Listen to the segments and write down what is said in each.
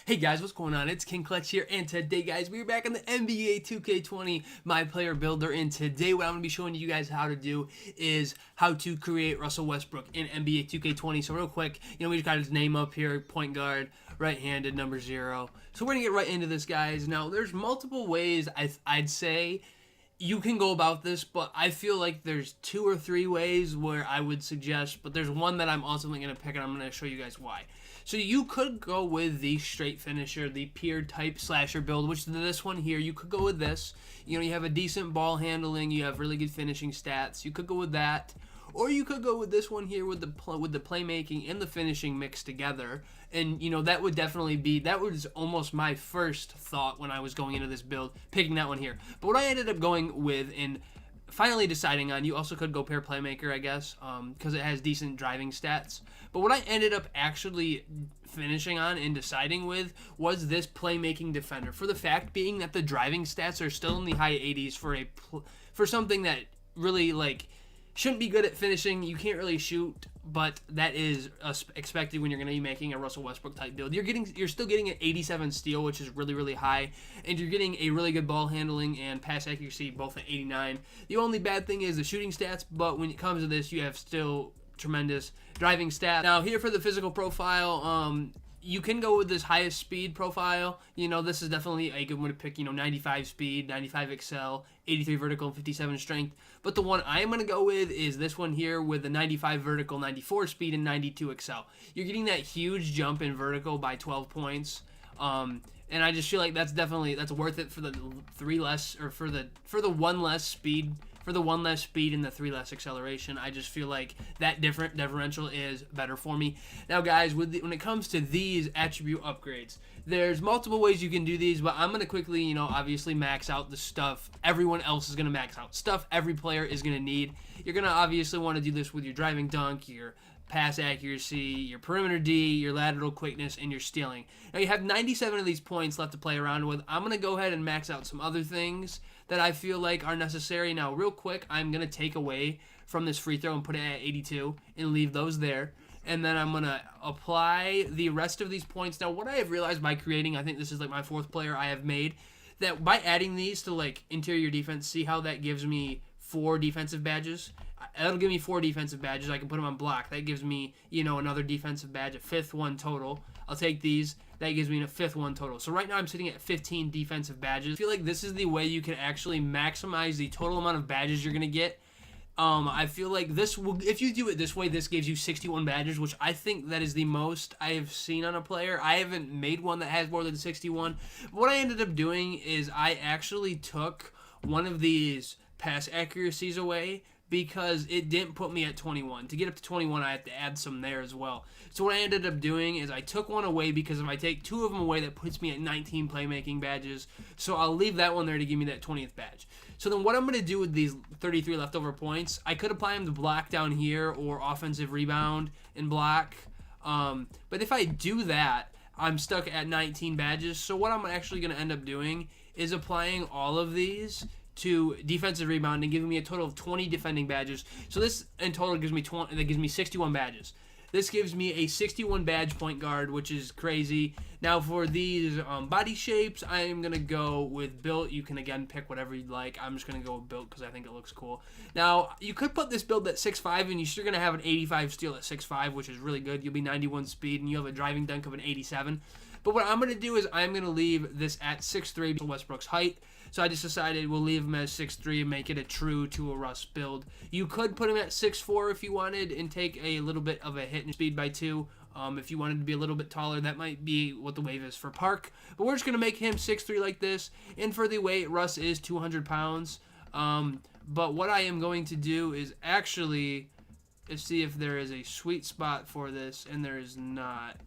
Hey guys, what's going on? It's King Clutch here, and today guys, we're back in the NBA 2K20 My Player Builder, and today what I'm going to be showing you guys how to do is how to create Russell Westbrook in NBA 2K20. So real quick, we just got his name up here, point guard, right-handed, number 0. So we're going to get right into this, guys. Now, there's multiple ways I'd say you can go about this, but I feel like there's 2 or 3 ways where I would suggest, but there's one that I'm ultimately going to pick, and I'm going to show you guys why. So you could go with the straight finisher, the pure type slasher build, which is this one here. You could go with this. You have a decent ball handling, you have really good finishing stats. You could go with that, or you could go with this one here with the playmaking and the finishing mixed together. And that would definitely be, that was almost my first thought when I was going into this build, picking that one here. But what I ended up going with and finally deciding on, you also could go pair playmaker, I guess, because it has decent driving stats. But what I ended up actually finishing on and deciding with was this playmaking defender, for the fact being that the driving stats are still in the high 80s for something that really shouldn't be good at finishing. You can't really shoot, but that is expected when you're going to be making a Russell Westbrook type build. You're still getting an 87 steal, which is really high, and you're getting a really good ball handling and pass accuracy, both at 89. The only bad thing is the shooting stats, but when it comes to this, you have still tremendous driving stats. Now here for the physical profile, you can go with this highest speed profile. This is definitely a good one to pick. 95 speed, 95 excel, 83 vertical, and 57 strength. But the one I'm going to go with is this one here with the 95 vertical, 94 speed, and 92 excel. You're getting that huge jump in vertical by 12 points. And I just feel like that's worth it for the 3 less, or for the 1 less speed. For the 1 less speed and the 3 less acceleration, I just feel like that differential is better for me. Now, guys, when it comes to these attribute upgrades, there's multiple ways you can do these, but I'm going to quickly, obviously max out the stuff everyone else is going to max out. Stuff every player is going to need. You're going to obviously want to do this with your driving dunk, your pass accuracy, your perimeter D, your lateral quickness, and your stealing. Now, you have 97 of these points left to play around with. I'm going to go ahead and max out some other things that I feel like are necessary. Now, real quick, I'm going to take away from this free throw and put it at 82 and leave those there. And then I'm going to apply the rest of these points. Now, what I have realized by creating, I think this is my 4th player I have made, that by adding these to interior defense, see how that gives me 4 defensive badges? That'll give me 4 defensive badges. I can put them on block. That gives me, another defensive badge, a 5th one total. I'll take these. That gives me a 5th one total. So right now I'm sitting at 15 defensive badges. I feel like this is the way you can actually maximize the total amount of badges you're going to get. I feel like if you do it this way, this gives you 61 badges, which I think that is the most I have seen on a player. I haven't made one that has more than 61. But what I ended up doing is I actually took one of these pass accuracies away, because it didn't put me at 21. To get up to 21, I have to add some there as well. So what I ended up doing is I took one away, because if I take 2 of them away, that puts me at 19 playmaking badges. So I'll leave that one there to give me that 20th badge. So then what I'm going to do with these 33 leftover points, I could apply them to block down here or offensive rebound and block. But if I do that, I'm stuck at 19 badges. So what I'm actually going to end up doing is applying all of these to defensive rebound and giving me a total of 20 defending badges. So this in total gives me 61 badges. This gives me a 61 badge point guard, which is crazy. Now for these body shapes, I am going to go with built. You can again pick whatever you'd like. I'm just going to go with built because I think it looks cool. Now you could put this build at 6'5", and you're still going to have an 85 steal at 6'5", which is really good. You'll be 91 speed, and you have a driving dunk of an 87. But what I'm going to do is I'm going to leave this at 6'3", Westbrook's height. So I just decided we'll leave him as 6'3" and make it a true to a Russ build. You could put him at 6'4" if you wanted and take a little bit of a hit in speed by 2. If you wanted to be a little bit taller, that might be what the wave is for Park. But we're just going to make him 6'3" like this. And for the weight, Russ is 200 pounds. But what I am going to do is actually see if there is a sweet spot for this, and there is not,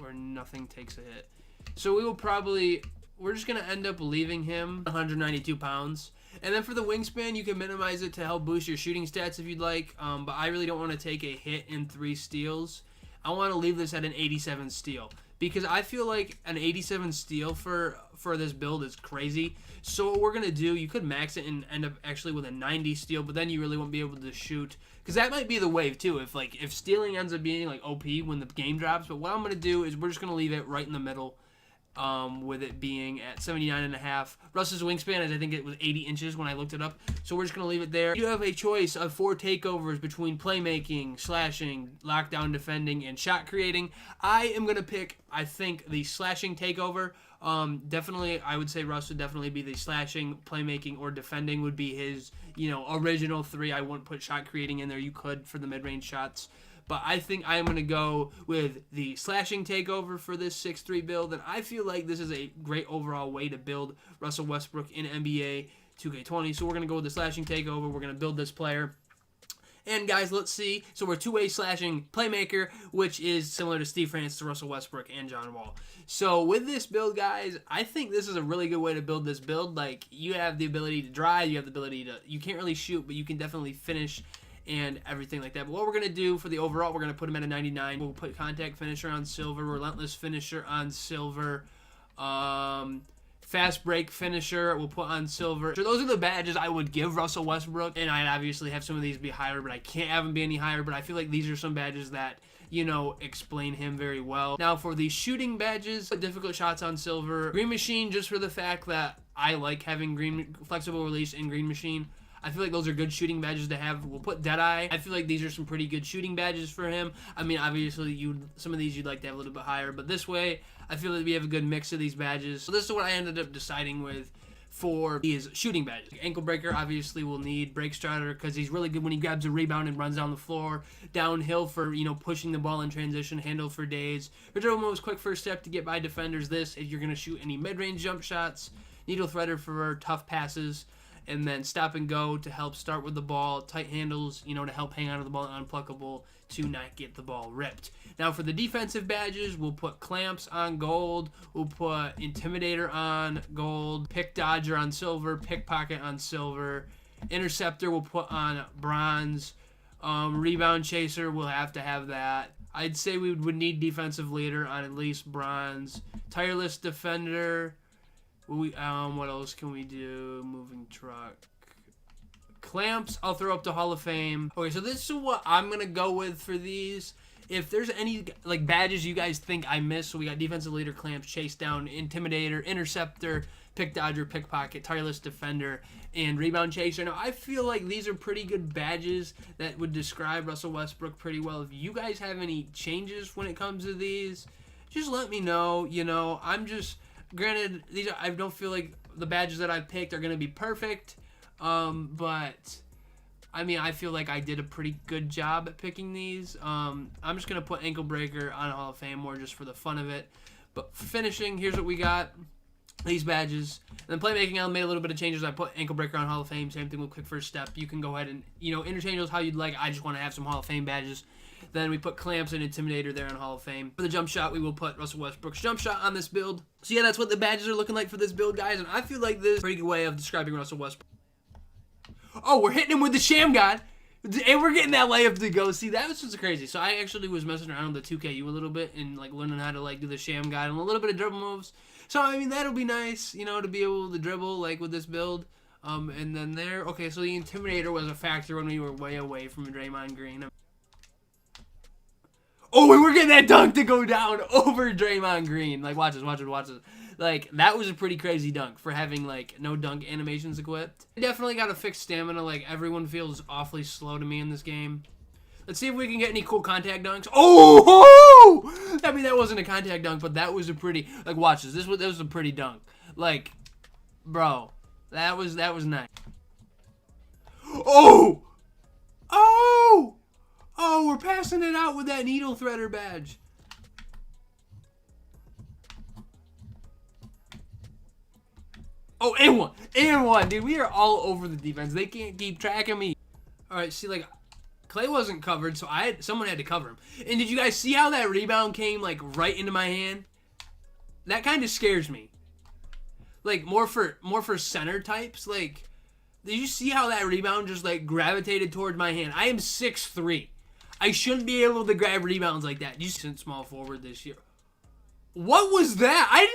where nothing takes a hit. So we're just going to end up leaving him 192 pounds. And then for the wingspan, you can minimize it to help boost your shooting stats if you'd like. But I really don't want to take a hit in 3 steals. I want to leave this at an 87 steal. Because I feel like an 87 steal for this build is crazy. So what we're going to do, you could max it and end up actually with a 90 steal, but then you really won't be able to shoot. Because that might be the wave too, if stealing ends up being like OP when the game drops. But what I'm going to do is we're just going to leave it right in the middle. With it being at 79.5. Russ's wingspan is, I think it was 80 inches when I looked it up. So we're just going to leave it there. You have a choice of 4 takeovers between playmaking, slashing, lockdown defending, and shot creating. I am going to pick, I think, the slashing takeover. Definitely, I would say Russ would definitely be the slashing, playmaking, or defending would be his, original 3. I wouldn't put shot creating in there. You could for the mid-range shots. But I think I'm going to go with the slashing takeover for this 6-3 build. And I feel like this is a great overall way to build Russell Westbrook in NBA 2K20. So we're going to go with the slashing takeover. We're going to build this player. And guys, let's see. So we're two-way slashing playmaker, which is similar to Steve Francis, to Russell Westbrook, and John Wall. So with this build, guys, I think this is a really good way to build this build. Like, you have the ability to drive. You have the ability to... You can't really shoot, but you can definitely finish and everything like that. But what we're going to do for the overall, we're going to put him at a 99. We'll put contact finisher on silver, relentless finisher on silver, fast break finisher we'll put on silver. So those are the badges I would give Russell Westbrook, and I'd obviously have some of these be higher, but I can't have them be any higher. But I feel like these are some badges that, explain him very well. Now for the shooting badges, put difficult shots on silver. Green machine, just for the fact that I like having green flexible release and green machine. I feel like those are good shooting badges to have. We'll put Deadeye. I feel like these are some pretty good shooting badges for him. I mean, obviously, some of these you'd like to have a little bit higher, but this way, I feel like we have a good mix of these badges. So this is what I ended up deciding with for these shooting badges. Ankle breaker, obviously, will need break strider because he's really good when he grabs a rebound and runs down the floor. Downhill for, pushing the ball in transition, handle for days. Dribble moves, quick first step to get by defenders. This, if you're going to shoot any mid-range jump shots. Needle threader for tough passes. And then stop and go to help start with the ball. Tight handles, to help hang on to the ball. Unpluckable to not get the ball ripped. Now for the defensive badges, we'll put clamps on gold. We'll put intimidator on gold. Pick dodger on silver. Pickpocket on silver. Interceptor we'll put on bronze. Rebound chaser, we'll have to have that. I'd say we would need defensive leader on at least bronze. Tireless defender. What else can we do? Moving truck. Clamps, I'll throw up to Hall of Fame. Okay, so this is what I'm going to go with for these. If there's any badges you guys think I missed, so we got defensive leader, clamps, chase down, intimidator, interceptor, pick dodger, pickpocket, tireless defender, and rebound chaser. Now, I feel like these are pretty good badges that would describe Russell Westbrook pretty well. If you guys have any changes when it comes to these, just let me know. Granted, I don't feel like the badges that I picked are going to be perfect, but, I feel like I did a pretty good job at picking these. I'm just going to put ankle breaker on Hall of Fame more just for the fun of it. But for finishing, here's what we got. These badges. And then playmaking, I made a little bit of changes. I put ankle breaker on Hall of Fame. Same thing with quick first step. You can go ahead and, interchange those how you'd like. I just want to have some Hall of Fame badges. Then we put clamps and intimidator there on Hall of Fame. For the jump shot, we will put Russell Westbrook's jump shot on this build. So yeah, that's what the badges are looking like for this build, guys. And I feel like this is a pretty good way of describing Russell Westbrook. Oh, we're hitting him with the Sham God. And we're getting that layup to go. See, that was just crazy. So I actually was messing around with the 2KU a little bit and learning how to do the Sham God and a little bit of dribble moves. So that'll be nice, to be able to dribble with this build. And then there, okay, so the intimidator was a factor when we were way away from Draymond Green. Oh, and we're getting that dunk to go down over Draymond Green. Watch this. That was a pretty crazy dunk for having, no dunk animations equipped. I definitely got to fix stamina. Everyone feels awfully slow to me in this game. Let's see if we can get any cool contact dunks. Oh! That wasn't a contact dunk, but that was a pretty... watch this. This was a pretty dunk. Bro, that was nice. Oh! Oh! Oh, we're passing it out with that needle threader badge. Oh, and one. Dude, we are all over the defense. They can't keep track of me. All right, see, Clay wasn't covered, so someone had to cover him. And did you guys see how that rebound came, right into my hand? That kind of scares me. More for center types. Did you see how that rebound just, gravitated towards my hand? I am 6'3". I shouldn't be able to grab rebounds like that. You sent small forward this year. What was that? I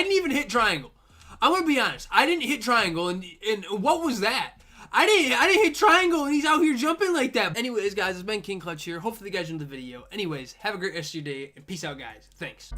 didn't even hit triangle. I'm gonna be honest. I didn't hit triangle, and what was that? I didn't hit triangle, and he's out here jumping like that. Anyways, guys, it's been King Clutch here. Hopefully, you guys enjoyed the video. Anyways, have a great rest of your day, and peace out, guys. Thanks.